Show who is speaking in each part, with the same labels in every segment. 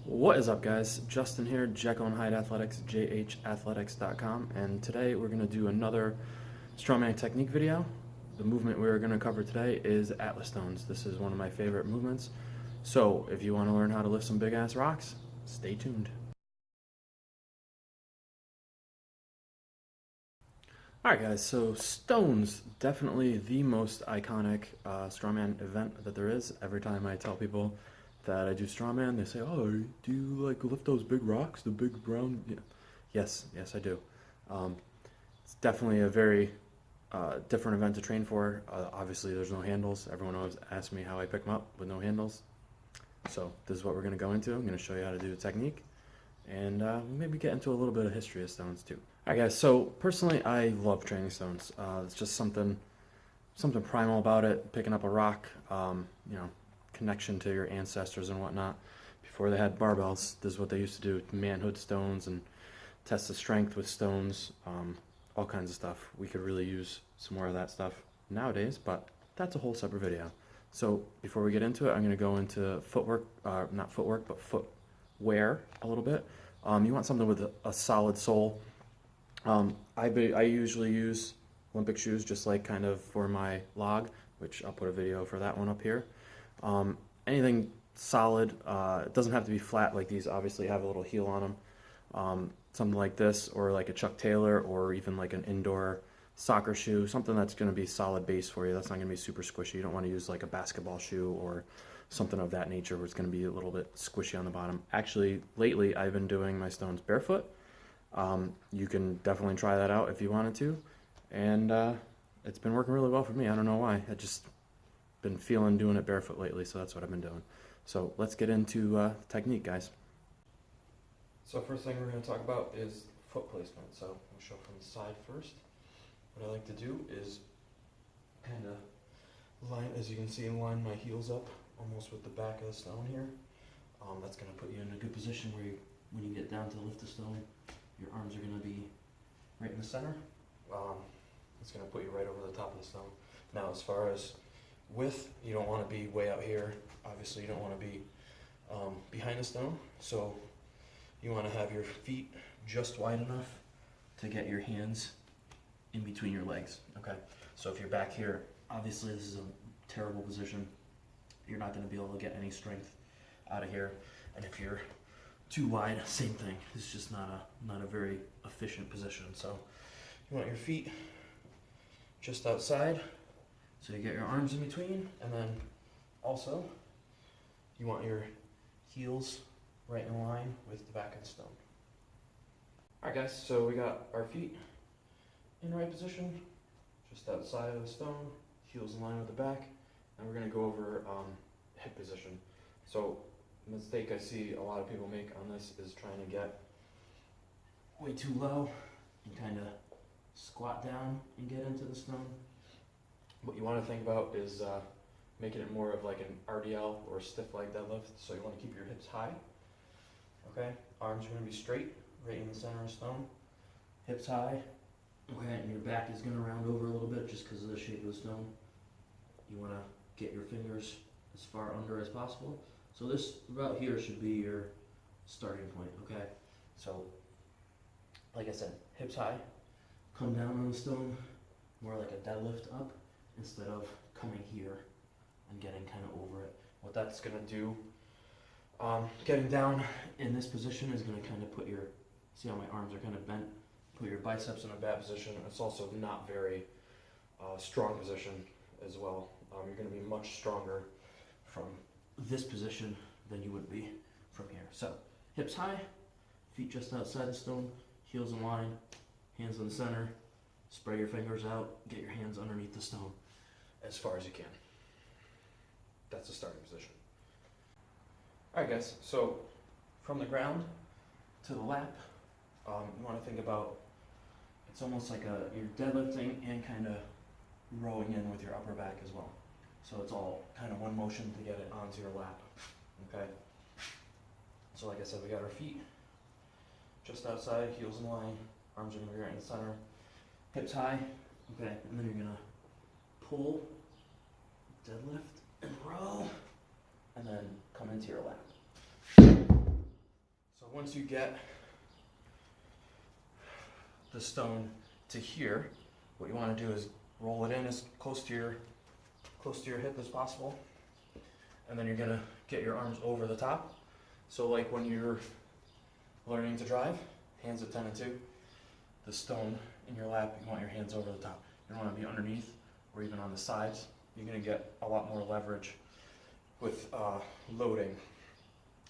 Speaker 1: What is up, guys? Justin here, Jekyll and Hyde Athletics, jhathletics.com, and today we're going to do another strongman technique video. The movement we're going to cover today is Atlas stones. This is one of my favorite movements, so if you want to learn how to lift some big ass rocks, stay tuned. Alright guys, so stones, definitely the most iconic strongman event that there is. Every time I tell people that I do strongman, they say, "Oh, do you like lift those big rocks, the big brown?" Yeah. Yes, I do. It's definitely a very different event to train for. Obviously, there's no handles. Everyone always asks me how I pick them up with no handles. So this is what we're going to go into. I'm going to show you how to do the technique, and maybe get into a little bit of history of stones too. Alright guys, so personally I love training stones. It's just something primal about it, picking up a rock, connection to your ancestors and whatnot. Before they had barbells, this is what they used to do, manhood stones and test the strength with stones, all kinds of stuff. We could really use some more of that stuff nowadays, but that's a whole separate video. So before we get into it, I'm going to go into footwork, not footwork, but footwear a little bit. You want something with a solid sole. I usually use Olympic shoes, just like kind of for my log, which I'll put a video for that one up here. Anything solid, it doesn't have to be flat like these obviously have a little heel on them. Something like this, or like a Chuck Taylor, or even like an indoor soccer shoe, something that's going to be solid base for you. That's not going to be super squishy. You don't want to use like a basketball shoe or something of that nature where it's going to be a little bit squishy on the bottom. Actually, lately I've been doing my stones barefoot. You can definitely try that out if you wanted to, and it's been working really well for me. I don't know why. I just been feeling doing it barefoot lately, so that's what I've been doing. So let's get into technique, guys. So first thing we're going to talk about is foot placement. So I'll show from the side first. What I like to do is kind of line, as you can see, line my heels up almost with the back of the stone here. That's going to put you in a good position where when you get down to lift the stone, your arms are going to be right in the center. It's going to put you right over the top of the stone. Now, as far as width, you don't want to be way out here. Obviously, you don't want to be behind the stone. So you want to have your feet just wide enough to get your hands in between your legs. Okay. So if you're back here, obviously this is a terrible position. You're not going to be able to get any strength out of here. And if you're too wide, same thing. It's just not a very efficient position. So you want your feet just outside, so you get your arms in between, and then also you want your heels right in line with the back of the stone. Alright guys, so we got our feet in the right position, just outside of the stone, heels in line with the back, and we're going to go over hip position. So the mistake I see a lot of people make on this is trying to get way too low and kind of squat down and get into the stone. What you want to think about is making it more of like an RDL or stiff leg deadlift. So you want to keep your hips high. Okay, arms are going to be straight, right in the center of the stone. Hips high. Okay, and your back is going to round over a little bit just because of the shape of the stone. You want to get your fingers as far under as possible. So this about here should be your starting point, okay? So, like I said, hips high, come down on the stone, more like a deadlift up, instead of coming here and getting kind of over it. What that's gonna do, getting down in this position is gonna kind of put your, see how my arms are kind of bent, put your biceps in a bad position. It's also not very strong position as well. You're gonna be much stronger from this position than you would be from here. So hips high, feet just outside the stone, heels in line, hands in the center, spread your fingers out, get your hands underneath the stone as far as you can. That's the starting position. Alright guys, so from the ground to the lap, you want to think about, it's almost like you're deadlifting and kind of rowing in with your upper back as well. So it's all kind of one motion to get it onto your lap, okay? So like I said, we got our feet just outside, heels in line, arms are going to be right in the center, hips high, okay? And then you're going to pull, deadlift, and row, and then come into your lap. once you get the stone to here, what you want to do is roll it in as close to your hip as possible, and then you're gonna get your arms over the top. So like when you're learning to drive, hands at 10 and 2, the stone in your lap, you want your hands over the top. You don't want to be underneath or even on the sides. You're gonna get a lot more leverage with loading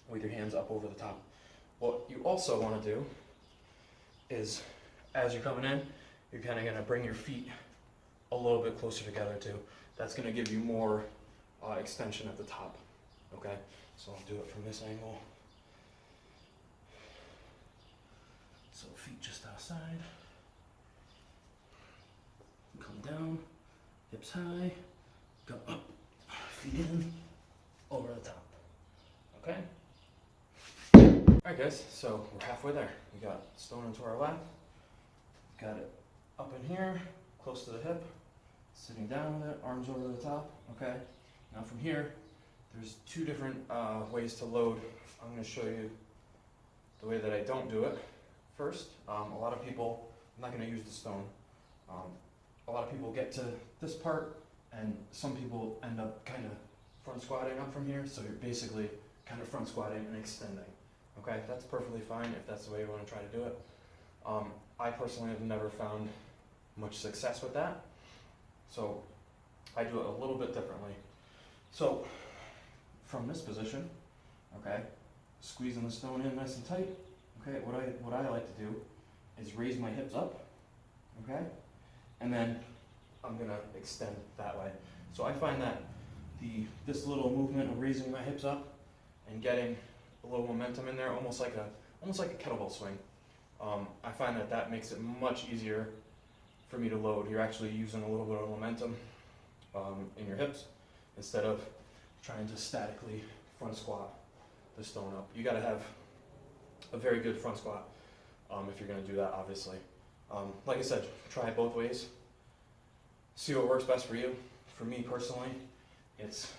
Speaker 1: with your hands up over the top. What you also want to do is, as you're coming in, you're kind of going to bring your feet a little bit closer together too. That's going to give you more extension at the top. Okay, so I'll do it from this angle. So feet just outside. Come down, hips high, go up, feet in, over the top. Okay? Alright guys, so we're halfway there. We got stone into our lap. Got it up in here, close to the hip. Sitting down with it, arms over the top. Okay? Now from here, there's two different ways to load. I'm going to show you the way that I don't do it. First, a lot of people, I'm not going to use the stone. A lot of people get to this part, and some people end up kind of front squatting up from here, so you're basically kind of front squatting and extending. Okay, that's perfectly fine if that's the way you want to try to do it. I personally have never found much success with that, so I do it a little bit differently. So from this position, okay, squeezing the stone in nice and tight. Okay, what I like to do is raise my hips up, okay, and then I'm gonna extend that way. So I find that this little movement of raising my hips up and getting a little momentum in there, almost like a kettlebell swing. I find that makes it much easier for me to load. You're actually using a little bit of momentum in your hips instead of trying to statically front squat the stone up. You got to have a very good front squat if you're going to do that, obviously. Like I said, try it both ways. See what works best for you. For me personally, it's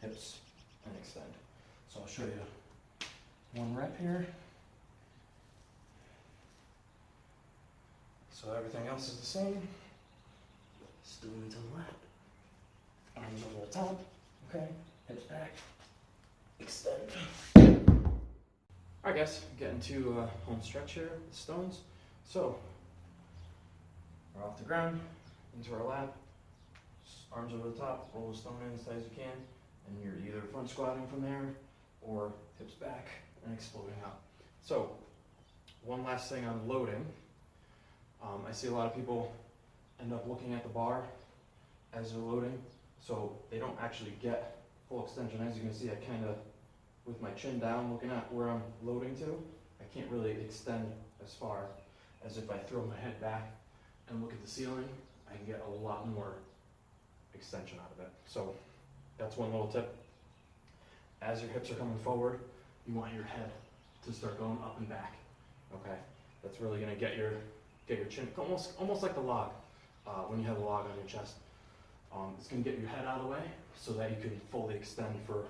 Speaker 1: hips and extend. So I'll show you one rep here. So everything else is the same. Stone into the lap. Arms over the top. Okay. Hips back. Extend. Alright guys, getting to home stretch here with the stones. So, we're off the ground, into our lap, arms over the top, roll the stone in as tight as you can, and you're either front squatting from there, or hips back and exploding out. So, one last thing on loading. I see a lot of people end up looking at the bar as they're loading, so they don't actually get full extension. As you can see, I kind of, with my chin down, looking at where I'm loading to, I can't really extend as far as if I throw my head back and look at the ceiling. I can get a lot more extension out of it. So that's one little tip. As your hips are coming forward, you want your head to start going up and back. Okay, that's really going to get your chin almost like the log when you have a log on your chest. It's going to get your head out of the way so that you can fully extend for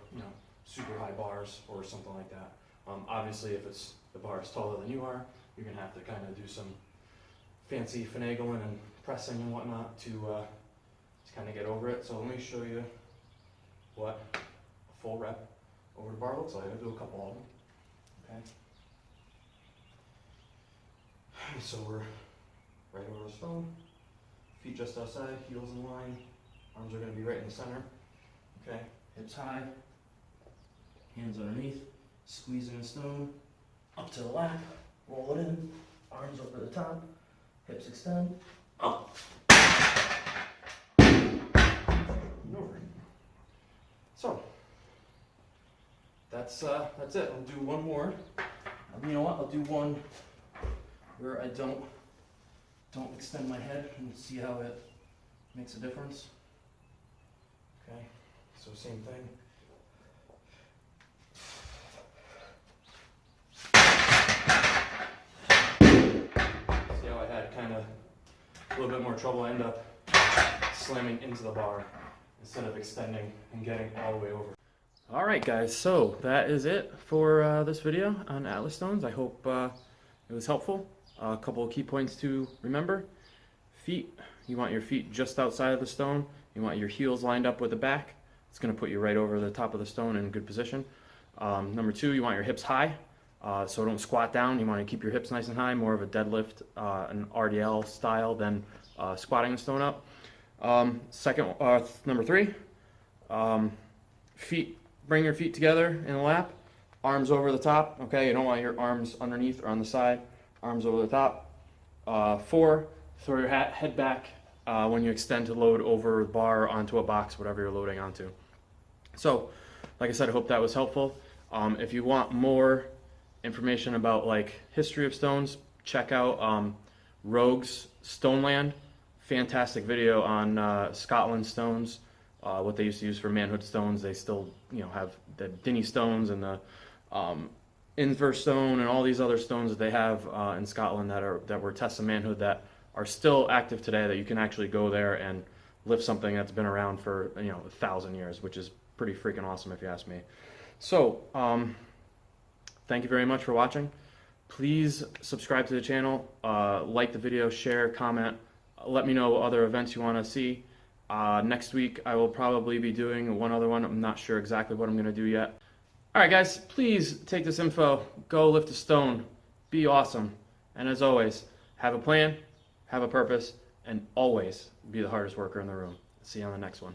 Speaker 1: super high bars or something like that. Obviously, if the bar is taller than you are, you're going to have to kind of do some fancy finagling and pressing and whatnot to kind of get over it. So let me show you what a full rep over the bar looks like. I'll do a couple of them. Okay. So we're right over the stone, feet just outside, heels in line, arms are going to be right in the center. Okay, hips high, hands underneath, squeezing the stone, up to the lap, roll it in, arms over the top, hips extend, up. Over. So, that's it. I'll do one more. You know what, I'll do one where I don't extend my head and see how it makes a difference. Okay, so same thing. See how I had kind of a little bit more trouble. I end up slamming into the bar instead of extending and getting all the way over. Alright guys, so that is it for this video on Atlas stones. I hope it was helpful. A couple of key points to remember. Feet, you want your feet just outside of the stone. You want your heels lined up with the back. It's going to put you right over the top of the stone in good position. Number two, you want your hips high. So don't squat down. You want to keep your hips nice and high, more of a deadlift, an RDL style than squatting the stone up. Number three, feet. Bring your feet together in a lap, arms over the top. Okay, you don't want your arms underneath or on the side. Arms over the top. Four, throw your head back when you extend to load over the bar onto a box, whatever you're loading onto. So, like I said, I hope that was helpful. If you want more information about like history of stones, check out Rogue's Stoneland. Fantastic video on Scotland stones. What they used to use for manhood stones. They still, have the Dinny stones and the inverse stone and all these other stones that they have in Scotland that were tests of manhood that are still active today. That you can actually go there and lift something that's been around for 1,000 years, which is pretty freaking awesome if you ask me. So, thank you very much for watching. Please subscribe to the channel, like the video, share, comment. Let me know other events you want to see. Next week I will probably be doing one other one. I'm not sure exactly what I'm going to do yet. Alright guys, please take this info, go lift a stone, be awesome, and as always, have a plan, have a purpose, and always be the hardest worker in the room. See you on the next one.